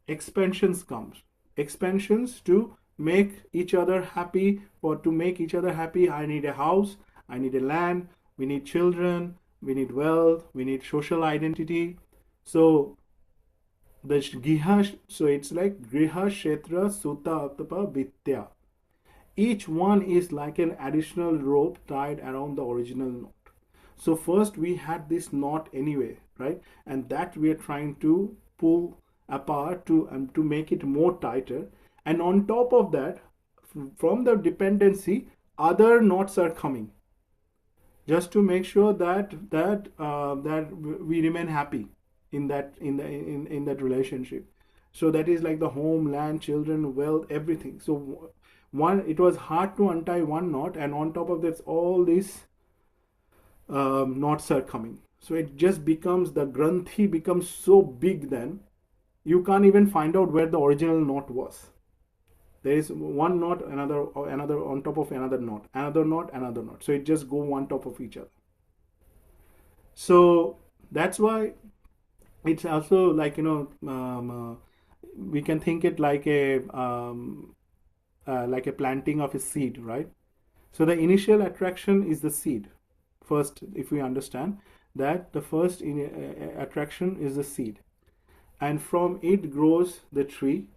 S1: expansions comes. Expansions to make each other happy. For to make each other happy, I need a house, I need a land, we need children, we need wealth, we need social identity. So the Giha, so it's like Griha, Kshetra, Sutta, Atapa, Vitya. Each one is like an additional rope tied around the original knot. So first we had this knot anyway, right? And that we are trying to pull apart to make it more tighter. And on top of that, from the dependency, other knots are coming, just to make sure that we remain happy in that relationship. So that is like the home, land, children, wealth, everything. So it was hard to untie one knot, and on top of that all these knots are coming. So it just becomes, the granthi becomes so big, then you can't even find out where the original knot was. There is one knot, another on top of another knot, another knot, another knot. So it just go one top of each other. So that's why it's also like, we can think it like a planting of a seed, right? So the initial attraction is the seed. First, if we understand that the first attraction is the seed, and from it grows the tree,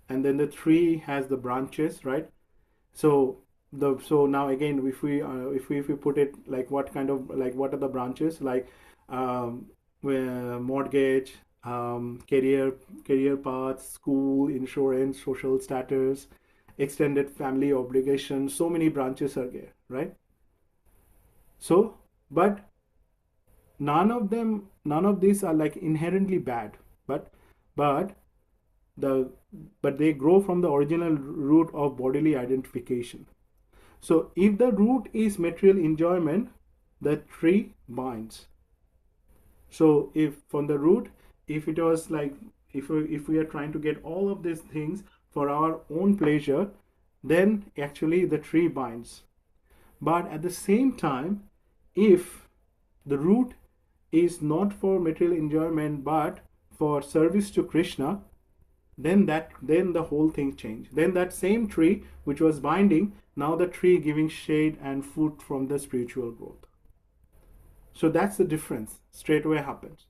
S1: and then the tree has the branches, right? So now again, if we put it like, what are the branches, like mortgage, career paths, school, insurance, social status, extended family obligations, so many branches are there, right? So, but none of these are like inherently bad, but they grow from the original root of bodily identification. So if the root is material enjoyment, the tree binds. So if from the root, if it was like, if we are trying to get all of these things for our own pleasure, then actually the tree binds. But at the same time, if the root is not for material enjoyment but for service to Krishna, then the whole thing changed. Then that same tree which was binding, now the tree giving shade and fruit from the spiritual growth. So that's the difference, straight away happens.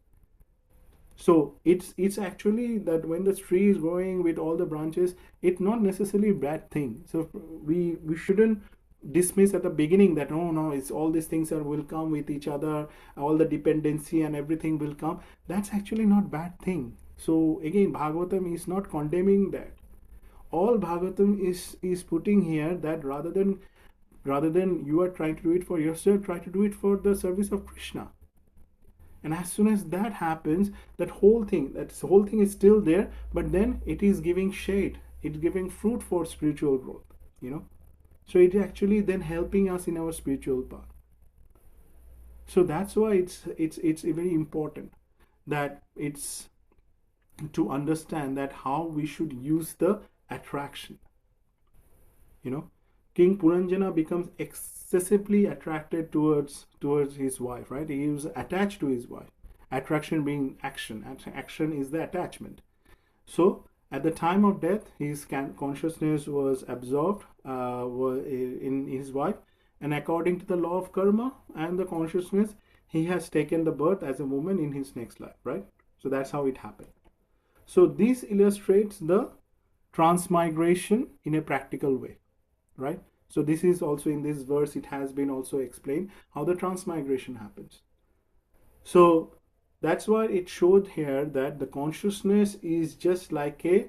S1: So it's actually that when the tree is growing with all the branches, it's not necessarily a bad thing. So we shouldn't dismiss at the beginning that, oh no, it's all these things will come with each other, all the dependency and everything will come. That's actually not bad thing. So again, Bhagavatam is not condemning that. All Bhagavatam is putting here that rather than you are trying to do it for yourself, try to do it for the service of Krishna. And as soon as that happens, that whole thing is still there, but then it is giving shade, it's giving fruit for spiritual growth, So it actually then helping us in our spiritual path. So that's why it's very important that it's to understand that how we should use the attraction. King Puranjana becomes excessively attracted towards his wife, right? He was attached to his wife. Attraction being action. Action is the attachment. So at the time of death, his consciousness was absorbed in his wife, and according to the law of karma and the consciousness, he has taken the birth as a woman in his next life, right? So that's how it happened. So this illustrates the transmigration in a practical way, right? So this is also in this verse, it has been also explained how the transmigration happens. So that's why it showed here that the consciousness is just like a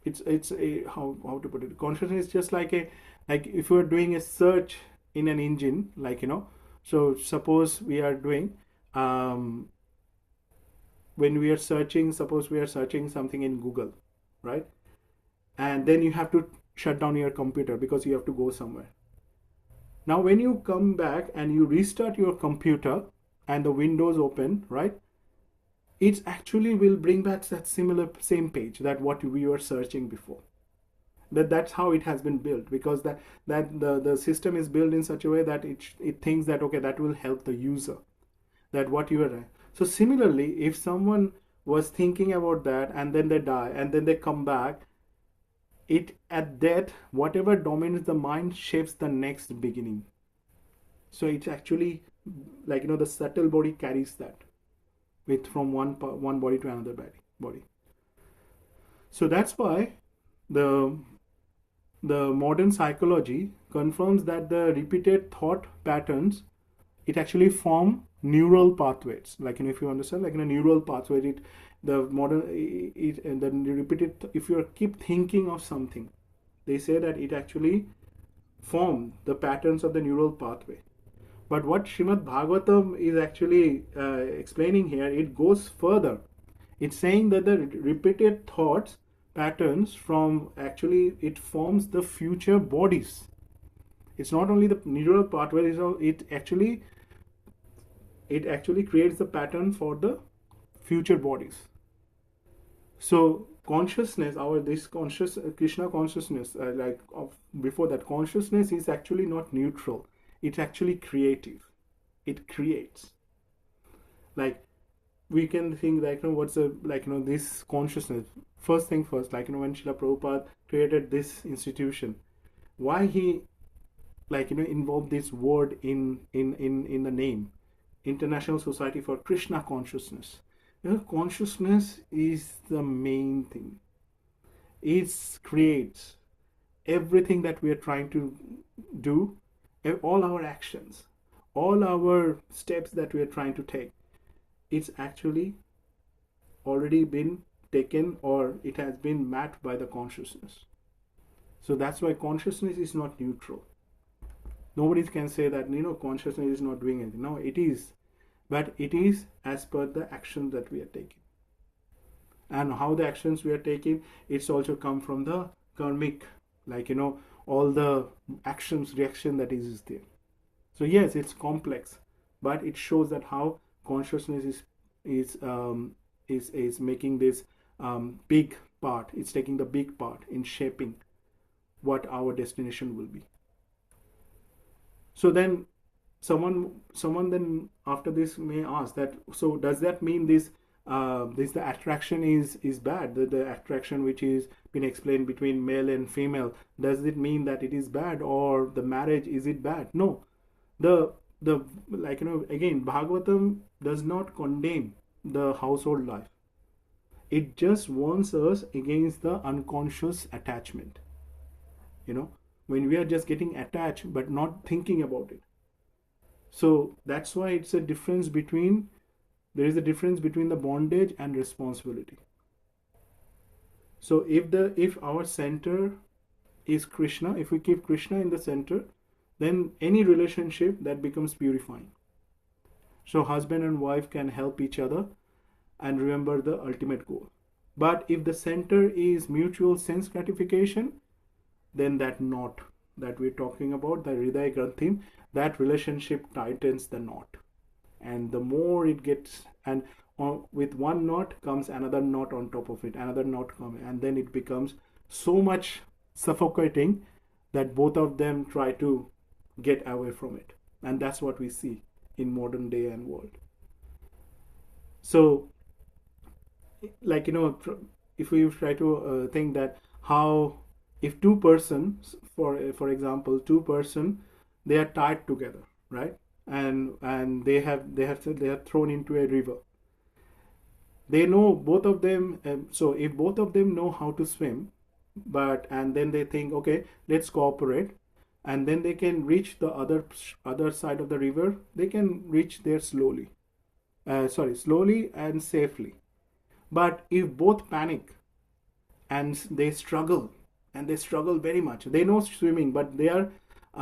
S1: it's a how to put it, consciousness is just like if you're doing a search in an engine, so suppose we are doing when we are searching, suppose we are searching something in Google, right? And then you have to shut down your computer because you have to go somewhere. Now when you come back and you restart your computer and the windows open, right, it actually will bring back that same page that what we were searching before. That's how it has been built, because the system is built in such a way that it thinks that okay, that will help the user, that what you are. So similarly, if someone was thinking about that and then they die and then they come back, it at that whatever dominates the mind shapes the next beginning. So it's actually like the subtle body carries that with from one body to another body. So that's why the modern psychology confirms that the repeated thought patterns, it actually form neural pathways. Like if you understand, like in a neural pathway, the repeated, if you keep thinking of something, they say that it actually form the patterns of the neural pathway. But what Śrīmad-Bhāgavatam is actually explaining here, it goes further. It's saying that the repeated thoughts patterns from actually it forms the future bodies. It's not only the neural pathway, it actually creates the pattern for the future bodies. So consciousness, Krishna consciousness, before that, consciousness is actually not neutral. It's actually creative. It creates. Like we can think like what's this consciousness. First thing first, when Srila Prabhupada created this institution, why he involved this word in the name, International Society for Krishna Consciousness. Consciousness is the main thing. It creates everything that we are trying to do, all our actions, all our steps that we are trying to take. It's actually already been taken, or it has been mapped by the consciousness. So that's why consciousness is not neutral. Nobody can say that consciousness is not doing anything. No, it is, but it is as per the actions that we are taking. And how the actions we are taking, it's also come from the karmic, all the actions, reaction that is there. So yes, it's complex, but it shows that how consciousness is making this big part. It's taking the big part in shaping what our destination will be. So then someone then after this may ask that, so does that mean the attraction is bad? The attraction which is been explained between male and female, does it mean that it is bad, or the marriage, is it bad? No. Again, Bhagavatam does not condemn the household life. It just warns us against the unconscious attachment. When we are just getting attached but not thinking about it. So that's why it's a difference between, there is a difference between the bondage and responsibility. So if our center is Krishna, if we keep Krishna in the center, then any relationship that becomes purifying. So husband and wife can help each other and remember the ultimate goal. But if the center is mutual sense gratification, then that knot that we're talking about, the Hridaya Granthim, that relationship tightens the knot. And the more it gets, and with one knot comes another knot on top of it, another knot comes, and then it becomes so much suffocating that both of them try to get away from it. And that's what we see in modern day and world. So if we try to think that how, if two persons, for example, they are tied together, right? And they are thrown into a river. They know both of them. So if both of them know how to swim, and then they think, okay, let's cooperate, and then they can reach the other side of the river. They can reach there slowly and safely. But if both panic and they struggle very much, they know swimming, but they are they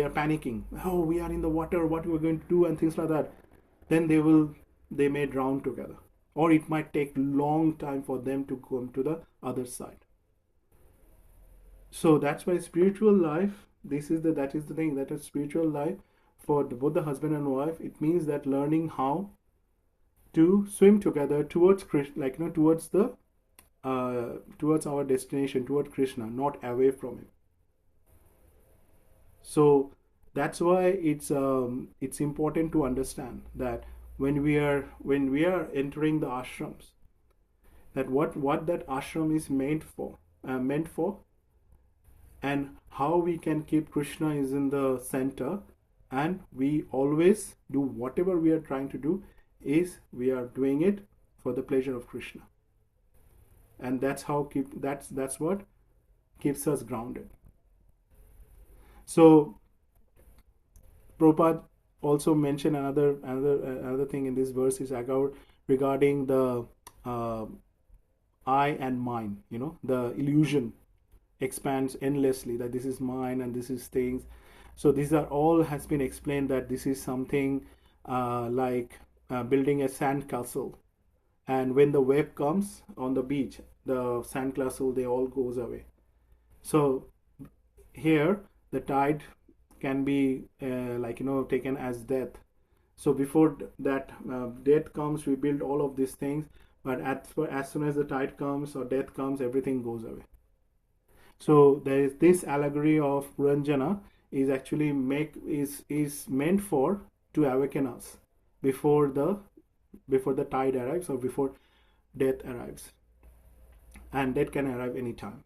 S1: are panicking. Oh, we are in the water, what we're going to do, and things like that. Then they may drown together, or it might take long time for them to come to the other side. So that's why spiritual life, that is the thing, that is spiritual life for both the husband and wife. It means that learning how to swim together towards towards the towards our destination, toward Krishna, not away from him. So that's why it's important to understand that when we are entering the ashrams, that what that ashram is meant for, and how we can keep Krishna is in the center, and we always do whatever we are trying to do is we are doing it for the pleasure of Krishna, and that's what keeps us grounded. So Prabhupada also mentioned another thing in this verse is regarding the I and mine. The illusion expands endlessly, that this is mine and this is things. So these are all has been explained that this is something like building a sand castle, and when the wave comes on the beach, the sand castle, they all goes away. So here the tide can be taken as death. So before that death comes, we build all of these things, but as soon as the tide comes or death comes, everything goes away. So there is this allegory of Puranjana is actually is meant for to awaken us before the tide arrives or before death arrives, and death can arrive anytime.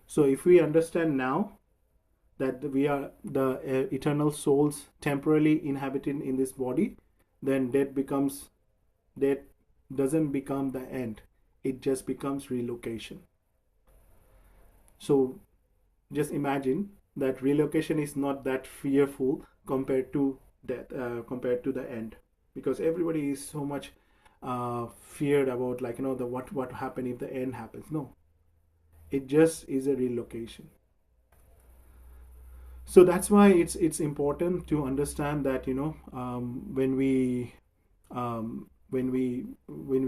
S1: So if we understand now that we are the eternal souls temporarily inhabiting in this body, then death doesn't become the end, it just becomes relocation. So just imagine that relocation is not that fearful compared to death, compared to the end, because everybody is so much feared about what happen if the end happens. No, it just is a relocation. So that's why it's important to understand that when we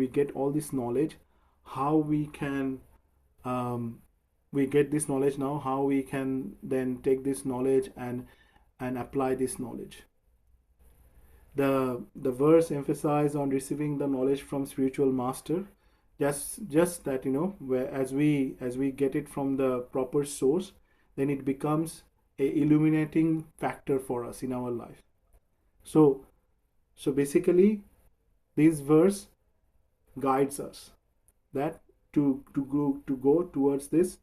S1: get all this knowledge, how we can we get this knowledge now, how we can then take this knowledge and apply this knowledge. The verse emphasizes on receiving the knowledge from spiritual master, just that where as we get it from the proper source, then it becomes a illuminating factor for us in our life. So basically this verse guides us that to go towards this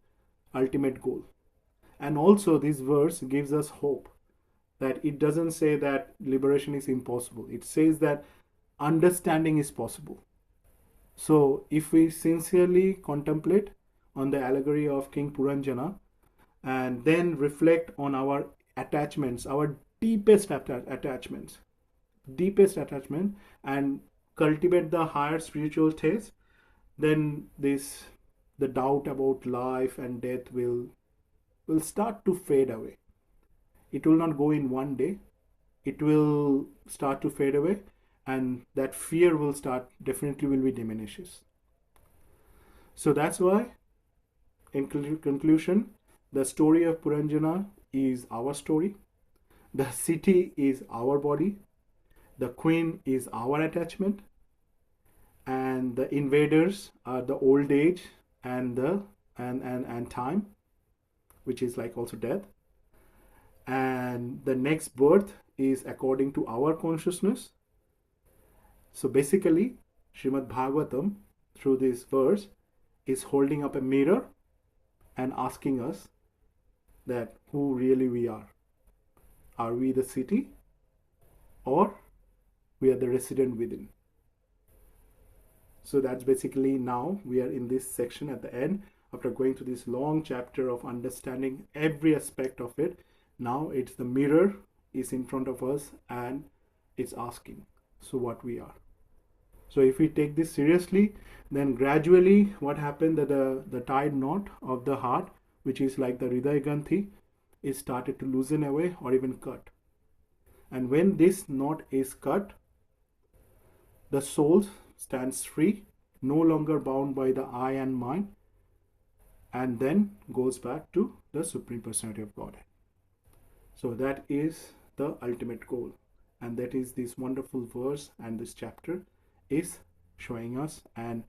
S1: ultimate goal. And also this verse gives us hope, that it doesn't say that liberation is impossible, it says that understanding is possible. So if we sincerely contemplate on the allegory of King Puranjana and then reflect on our attachments, our deepest attachment, and cultivate the higher spiritual taste, then the doubt about life and death will start to fade away. It will not go in one day, it will start to fade away, and that fear will be diminishes. So that's why in conclusion, the story of Puranjana is our story, the city is our body, the queen is our attachment, and the invaders are the old age and time, which is like also death, and the next birth is according to our consciousness. So basically Śrīmad-Bhāgavatam through this verse is holding up a mirror and asking us that who really we are. Are we the city, or we are the resident within? So that's basically, now we are in this section at the end, after going through this long chapter of understanding every aspect of it. Now it's the mirror is in front of us and it's asking, so what we are. So if we take this seriously, then gradually what happened, that the tied knot of the heart, which is like the Hridaya Granthi, is started to loosen away or even cut. And when this knot is cut, the soul stands free, no longer bound by the I and mine, and then goes back to the Supreme Personality of Godhead. So that is the ultimate goal, and that is this wonderful verse and this chapter is showing us, and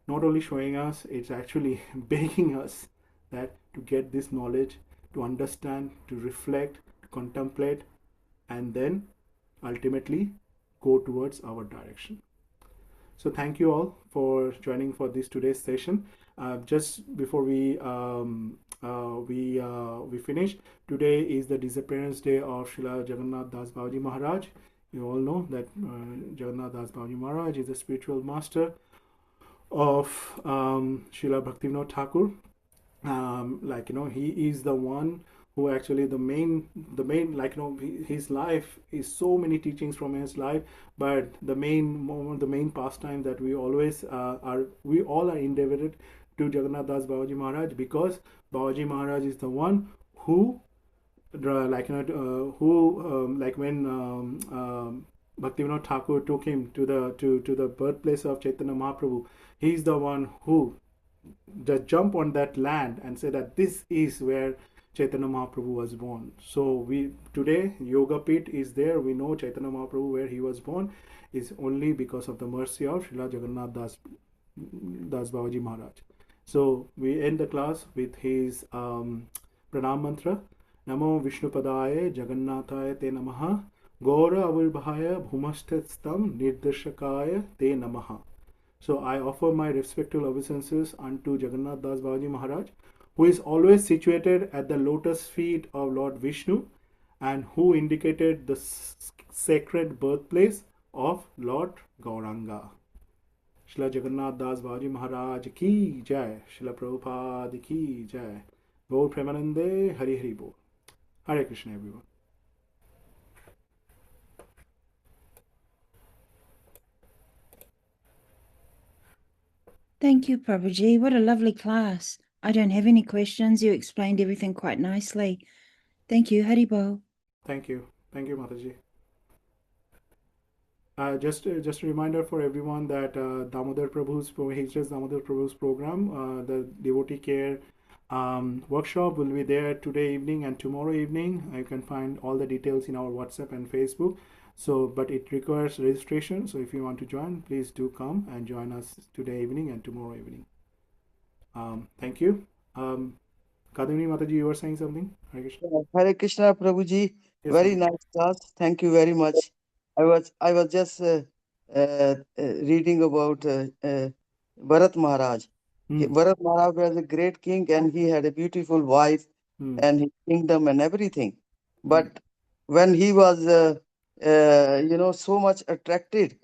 S1: not only showing us, it's actually begging us that to get this knowledge, to understand, to reflect, to contemplate, and then ultimately go towards our direction. So thank you all for joining for this today's session. Just before we finish, today is the disappearance day of Srila Jagannath Das Babaji Maharaj. You all know that Jagannath Das Babaji Maharaj is the spiritual master of Srila Bhaktivinoda Thakur. He is the one who actually the main his life is so many teachings from his life, but the main pastime that we always we all are indebted to Jagannath Das Babaji Maharaj, because Babaji Maharaj is the one who when Bhaktivinoda Thakur took him to the birthplace of Chaitanya Mahaprabhu, he's the one who just jump on that land and say that this is where Chaitanya Mahaprabhu was born. So we today Yoga Pit is there. We know Chaitanya Mahaprabhu where he was born is only because of the mercy of Srila Jagannath Das Babaji Maharaj. So we end the class with his pranam mantra. Namo Vishnupadaya Jagannataya Te Namaha Gaura Avirbhaya Bhumastetstam Nirdeshakaya Te Namaha. So I offer my respectful obeisances unto Jagannath Das Babaji Maharaj, who is always situated at the lotus feet of Lord Vishnu and who indicated the sacred birthplace of Lord Gauranga. Srila Jagannath Das Babaji Maharaj ki jai, Srila Prabhupada ki jai. Gaur Premanande, Hari Hari Bol. Hare Krishna, everyone.
S5: Thank you, Prabhuji. What a lovely class. I don't have any questions. You explained everything quite nicely. Thank you, Haribol.
S1: Thank you, Mataji. Just a reminder for everyone that Damodar Prabhu's program, the devotee care workshop will be there today evening and tomorrow evening. You can find all the details in our WhatsApp and Facebook. So, but it requires registration. So if you want to join, please do come and join us today evening and tomorrow evening. Thank you. Kadamini Mataji, you were saying something? Hare Krishna.
S2: Hare Krishna, Prabhuji.
S1: Yes,
S2: Very
S1: ma'am.
S2: nice class. Thank you very much. I was just reading about Bharat Maharaj. Bharat Maharaj was a great king and he had a beautiful wife and his kingdom and everything. But when he was so much attracted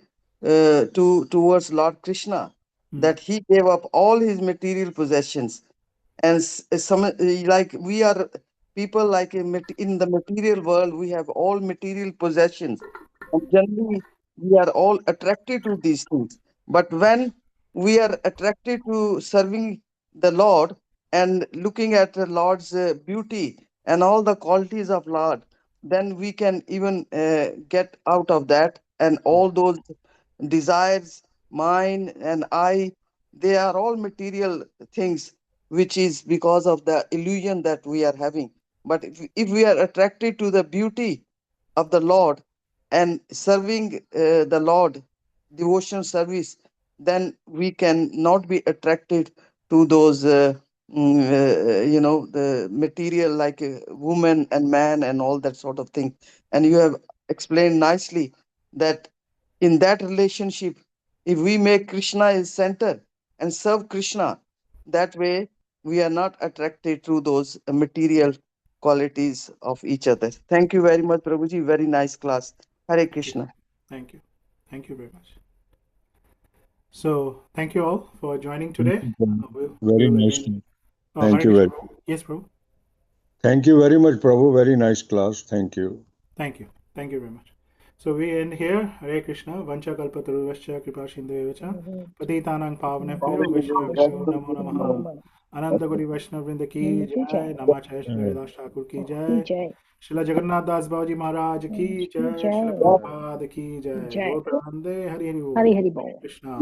S2: towards Lord Krishna, that he gave up all his material possessions. And some like we are people like in the material world, we have all material possessions, and generally we are all attracted to these things. But when we are attracted to serving the Lord and looking at the Lord's beauty and all the qualities of Lord, then we can even get out of that, and all those desires, mine and I, they are all material things, which is because of the illusion that we are having. But if we are attracted to the beauty of the Lord and serving the Lord, devotional service, then we can not be attracted to those the material like woman and man and all that sort of thing. And you have explained nicely that in that relationship, if we make Krishna as center and serve Krishna, that way we are not attracted to those material qualities of each other. Thank you very much, Prabhuji. Very nice class. Hare Krishna.
S1: Thank you. Thank you very much. So, thank you all for joining today.
S7: Very nice. Thank you very much.
S1: Yes, Prabhu.
S7: Thank you very much, Prabhu. Very nice class. Thank you.
S1: Thank you. Thank you very much. So we end here. Hare Krishna. Vancha kalpataruvascha kripa sindhuvascha patitanang pavanebhyo vaishnavabhyo namo namaha. Ananda Guri Vaishnav Vrinda ki jai. Namacharya Shri Haridas Thakur ki jai. Srila Jagannath Das Babaji Maharaj ki jai. Srila Prabhupada ki jai. Gaur Premanande, Hari Hari Bol.
S8: Hari Hari Bol.
S1: Krishna.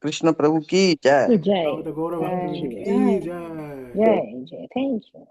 S2: Krishna Prabhu ki jai.
S8: Jai.
S1: Gaur Bhakti ki jai.
S8: Jai. Jai. Thank you.